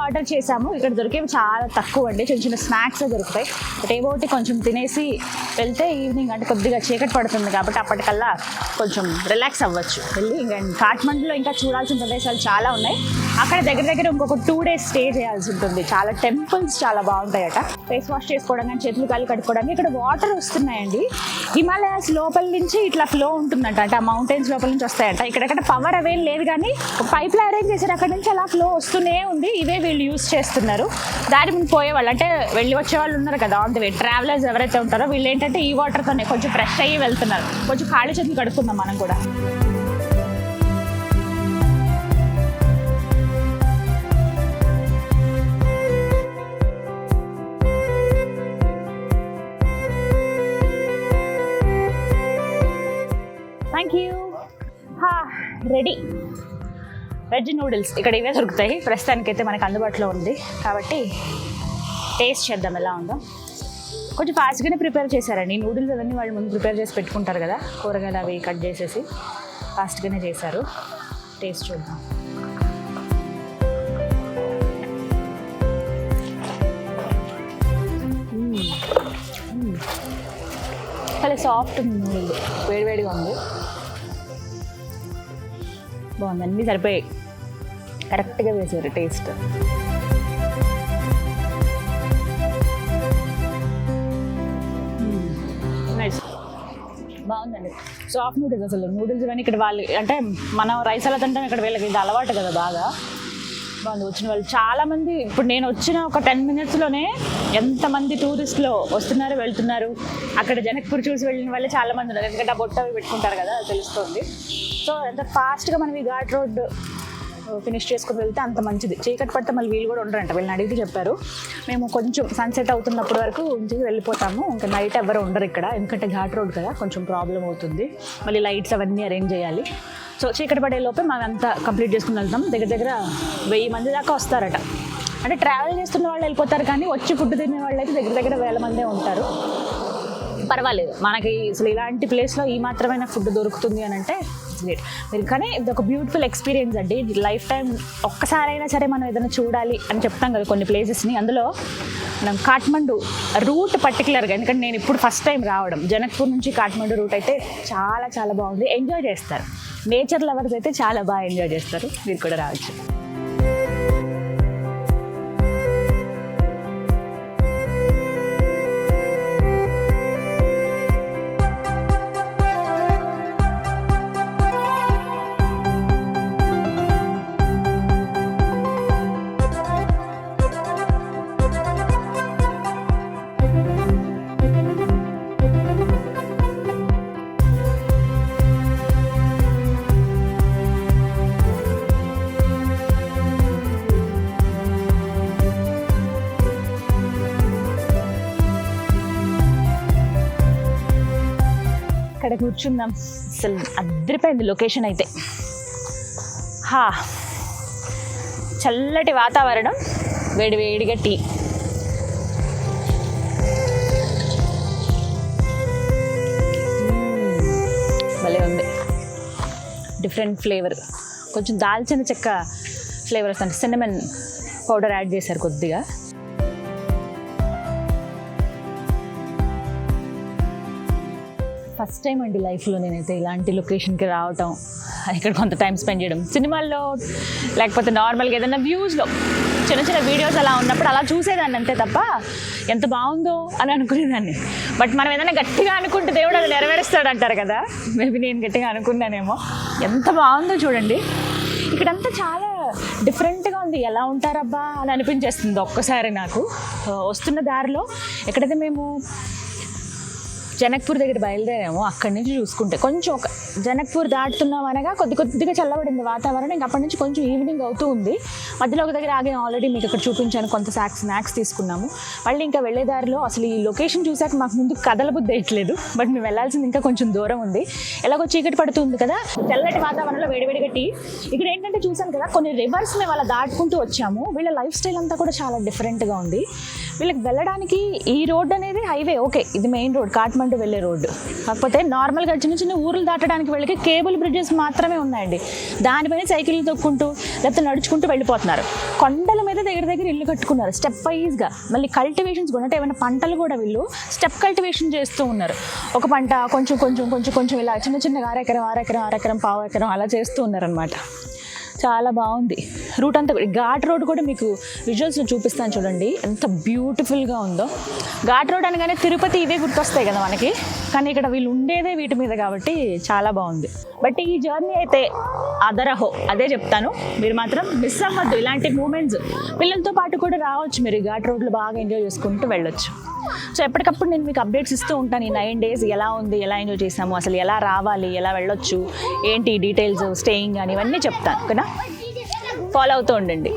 Order చేసాము. ఇక్కడ దొరికేవి చాలా తక్కువ అండి, చిన్న చిన్న స్నాక్స్ దొరుకుతాయి. బట్ ఏవోటి కొంచెం తినేసి వెళ్తే ఈవినింగ్ అంటే కొద్దిగా చీకటి పడుతుంది కాబట్టి అప్పటికల్లా కొంచెం రిలాక్స్ అవ్వచ్చు వెళ్ళి. ఇంకా కాఠ్మండూలో ఇంకా చూడాల్సిన ప్రదేశాలు చాలా ఉన్నాయి. అక్కడ దగ్గర దగ్గర ఇంకొక 2 days స్టే చేయాల్సి ఉంటుంది. చాలా టెంపుల్స్ చాలా బాగుంటాయట. ఫేస్ వాష్ చేసుకోవడం కానీ చేతులు కాళ్ళు కట్టుకోవడానికి ఇక్కడ వాటర్ వస్తున్నాయండి. హిమాలయాస్ లోపల నుంచి ఇట్లా ఫ్లో ఉంటుందంట, అంటే ఆ మౌంటైన్స్ లోపల నుంచి వస్తాయంట. ఇక్కడెక్కడ పవర్ అవేం లేదు కానీ ఒక పైప్ లో అరేంజ్ చేశారు, అక్కడ నుంచి అలా ఫ్లో వస్తూనే ఉంది. ఇవే వీళ్ళు యూజ్ చేస్తున్నారు. దారి ముందు పోయేవాళ్ళు అంటే వెళ్ళి వచ్చే వాళ్ళు ఉన్నారు కదా ఆన్ ది వే, ట్రావెలర్స్ ఎవరైతే ఉంటారో వీళ్ళు ఏంటంటే ఈ వాటర్తోనే కొంచెం ఫ్రెష్ అయ్యి వెళ్తున్నారు. కొంచెం కాళ్ళు చేతులు కడుక్కుందాం మనం కూడా. Thank you. Ready veg noodles ఇక్కడ ఇవే దొరుకుతాయి ప్రస్తుతానికైతే మనకు అందుబాటులో ఉంది కాబట్టి టేస్ట్ చేద్దాం ఎలా ఉందో. కొంచెం ఫాస్ట్గానే ప్రిపేర్ చేశారండి. నూడిల్స్ అవన్నీ వాళ్ళు ముందు ప్రిపేర్ చేసి పెట్టుకుంటారు కదా, కూరగాయలు అవి కట్ చేసేసి ఫాస్ట్గానే చేశారు. టేస్ట్ చూద్దాం. చాలా సాఫ్ట్ ఉంది నూడిల్, వేడివేడిగా ఉంది, బాగుంది. అన్నీ సరిపోయాయి, కరెక్ట్గా వేసారు టేస్ట్. నైస్, బాగుందండి. Soft noodles. అసలు నూడిల్స్ కానీ ఇక్కడ వాళ్ళు అంటే మనం రైస్ అలా తింటాం, ఇక్కడ వీళ్ళకి ఇది అలవాటు కదా బాగా. బాగుంది. వచ్చిన వాళ్ళు చాలామంది, ఇప్పుడు నేను వచ్చిన ఒక 10 minutesలోనే ఎంతమంది టూరిస్టులు వస్తున్నారు వెళ్తున్నారు. అక్కడ జనక్పూర్ చూసి వెళ్ళిన వాళ్ళే చాలామంది ఉన్నారు, ఎందుకంటే ఆ బొట్ట అవి పెట్టుకుంటారు కదా, అది తెలుస్తుంది. సో ఎంత ఫాస్ట్గా మనం ఈ ఘాట్ రోడ్ ఫినిష్ చేసుకుని వెళ్తే అంత మంచిది. చీకటి పడితే మళ్ళీ వీళ్ళు కూడా ఉండరంట, వీళ్ళని అడిగితే చెప్పారు. మేము కొంచెం సన్సెట్ అవుతున్నప్పటి వరకు ఉంచి వెళ్ళిపోతాము, ఇంకా నైట్ ఎవరు ఉండరు ఇక్కడ, ఎందుకంటే ఘాట్ రోడ్ కదా కొంచెం ప్రాబ్లం అవుతుంది. మళ్ళీ లైట్స్ అవన్నీ అరేంజ్ చేయాలి. సో చీకటి పడే లోపే మనం అంతా కంప్లీట్ చేసుకుని వెళ్తాం. దగ్గర దగ్గర 1000 మంది దాకా వస్తారట. అంటే ట్రావెల్ చేస్తున్న వాళ్ళు వెళ్ళిపోతారు కానీ వచ్చి ఫుడ్ తినే వాళ్ళు అయితే దగ్గర దగ్గర 1000 మందే ఉంటారు. పర్వాలేదు, మనకి అసలు ఇలాంటి ప్లేస్లో ఈ మాత్రమైన ఫుడ్ దొరుకుతుంది అని అంటే గ్రేట్. మీరు కానీ ఇది ఒక బ్యూటిఫుల్ ఎక్స్పీరియన్స్ అండి. లైఫ్ టైం ఒక్కసారైనా సరే మనం ఏదైనా చూడాలి అని చెప్తాం కదా కొన్ని ప్లేసెస్ని, అందులో మనం కాఠ్మండూ రూట్ పర్టికులర్గా, ఎందుకంటే నేను ఇప్పుడు ఫస్ట్ టైం రావడం, జనక్పూర్ నుంచి కాఠ్మండూ రూట్ అయితే చాలా చాలా బాగుంది. ఎంజాయ్ చేస్తారు, నేచర్ లవర్స్ అయితే చాలా బాగా ఎంజాయ్ చేస్తారు. మీరు కూడా రావచ్చు. ఇక్కడ కూర్చుందాం. అసలు అద్దరిపోయింది లొకేషన్ అయితే. చల్లటి వాతావరణం, వేడి వేడిగా టీ. భలే ఉంది, డిఫరెంట్ ఫ్లేవర్. కొంచెం దాల్చిన చెక్క ఫ్లేవర్ వస్తుంది, సిన్నమన్ పౌడర్ యాడ్ చేశారు కొద్దిగా. ఫస్ట్ టైం అండి లైఫ్లో నేనైతే ఇలాంటి లొకేషన్కి రావటం, ఇక్కడ కొంత టైం స్పెండ్ చేయడం. సినిమాల్లో లేకపోతే నార్మల్గా ఏదైనా వ్యూస్లో చిన్న చిన్న వీడియోస్ అలా ఉన్నప్పుడు అలా చూసేదాన్ని అంతే తప్ప ఎంత బాగుందో అని అనుకునేదాన్ని. బట్ మనం ఏదైనా గట్టిగా అనుకుంటే దేవుడు అది నెరవేరుస్తాడు అంటారు కదా, మేబీ నేను గట్టిగా అనుకున్నానేమో. ఎంత బాగుందో చూడండి. ఇక్కడంతా చాలా డిఫరెంట్గా ఉంది, ఎలా ఉంటారబ్బా అని అనిపించేస్తుంది ఒక్కసారి నాకు. వస్తున్న దారిలో ఎక్కడైతే మేము జనక్పూర్ దగ్గర బయలుదేరాము, అక్కడి నుంచి చూసుకుంటే కొంచెం ఒక జనక్పూర్ దాటుతున్నాం అనగా కొద్దిగా చల్లబడింది వాతావరణం. ఇంకా అప్పటి నుంచి కొంచెం ఈవినింగ్ అవుతూ ఉంది. మధ్యలో ఒక దగ్గర ఆగి ఆల్రెడీ మీకు ఇక్కడ చూపించాను, కొంత స్నాక్స్ తీసుకున్నాము. మళ్ళీ ఇంకా వెళ్ళే దారిలో అసలు ఈ లొకేషన్ చూసాక మాకు ముందు కదలబుద్ధి వేయట్లేదు, బట్ మేము వెళ్ళాల్సింది ఇంకా కొంచెం దూరం ఉంది. ఎలాగో చీకటి పడుతుంది కదా, చల్లటి వాతావరణంలో వేడివేడిగా టీ. ఇక్కడ ఏంటంటే చూసాను కదా కొన్ని రివర్స్ మేము అలా దాటుకుంటూ వచ్చాము. వీళ్ళ లైఫ్ స్టైల్ అంతా కూడా చాలా డిఫరెంట్గా ఉంది. వీళ్ళకి వెళ్ళడానికి ఈ రోడ్ అనేది హైవే, ఓకే ఇది మెయిన్ రోడ్ కాఠ్మండూ కాట్మండు వెళ్ళే రోడ్డు. కాకపోతే నార్మల్గా చిన్న చిన్న ఊర్లు దాటడానికి వెళ్ళి కేబుల్ బ్రిడ్జెస్ మాత్రమే ఉన్నాయండి. దానిపైన సైకిల్ తొక్కుంటూ లేకపోతే నడుచుకుంటూ వెళ్ళిపోతున్నారు. కొండల మీద దగ్గర ఇల్లు కట్టుకున్నారు స్టెప్ వైజ్గా. మళ్ళీ కల్టివేషన్స్ కూడా అంటే ఏమైనా పంటలు కూడా వీళ్ళు స్టెప్ కల్టివేషన్ చేస్తూ ఉన్నారు. ఒక పంట కొంచెం ఇలా చిన్నగా అరెకరం పావు ఎకరం అలా చేస్తూ ఉన్నారనమాట. చాలా బాగుంది రూట్ అంతా. ఘాట్ రోడ్ కూడా మీకు విజువల్స్లో చూపిస్తాను చూడండి ఎంత బ్యూటిఫుల్గా ఉందో. ఘాట్ రోడ్ అనగానే తిరుపతి ఇవే గుర్తొస్తాయి కదా మనకి, కానీ ఇక్కడ వీళ్ళు ఉండేదే వీటి మీద కాబట్టి చాలా బాగుంది. బట్ ఈ జర్నీ అయితే అదరహో అదే చెప్తాను, మీరు మాత్రం మిస్ అవ్వద్దు ఇలాంటి మూమెంట్స్. పిల్లలతో పాటు కూడా రావచ్చు మీరు, ఘాట్ రోడ్లు బాగా ఎంజాయ్ చేసుకుంటూ వెళ్ళొచ్చు. సో ఎప్పటికప్పుడు నేను మీకు అప్డేట్స్ ఇస్తూ ఉంటాను. ఈ 9 days ఎలా ఉంది, ఎలా ఎంజాయ్ చేసాము, అసలు ఎలా రావాలి, ఎలా వెళ్ళొచ్చు, ఏంటి డీటెయిల్స్, స్టేయింగ్ అని ఇవన్నీ చెప్తాను కదా. ఫాలో అవుతూ ఉండండి.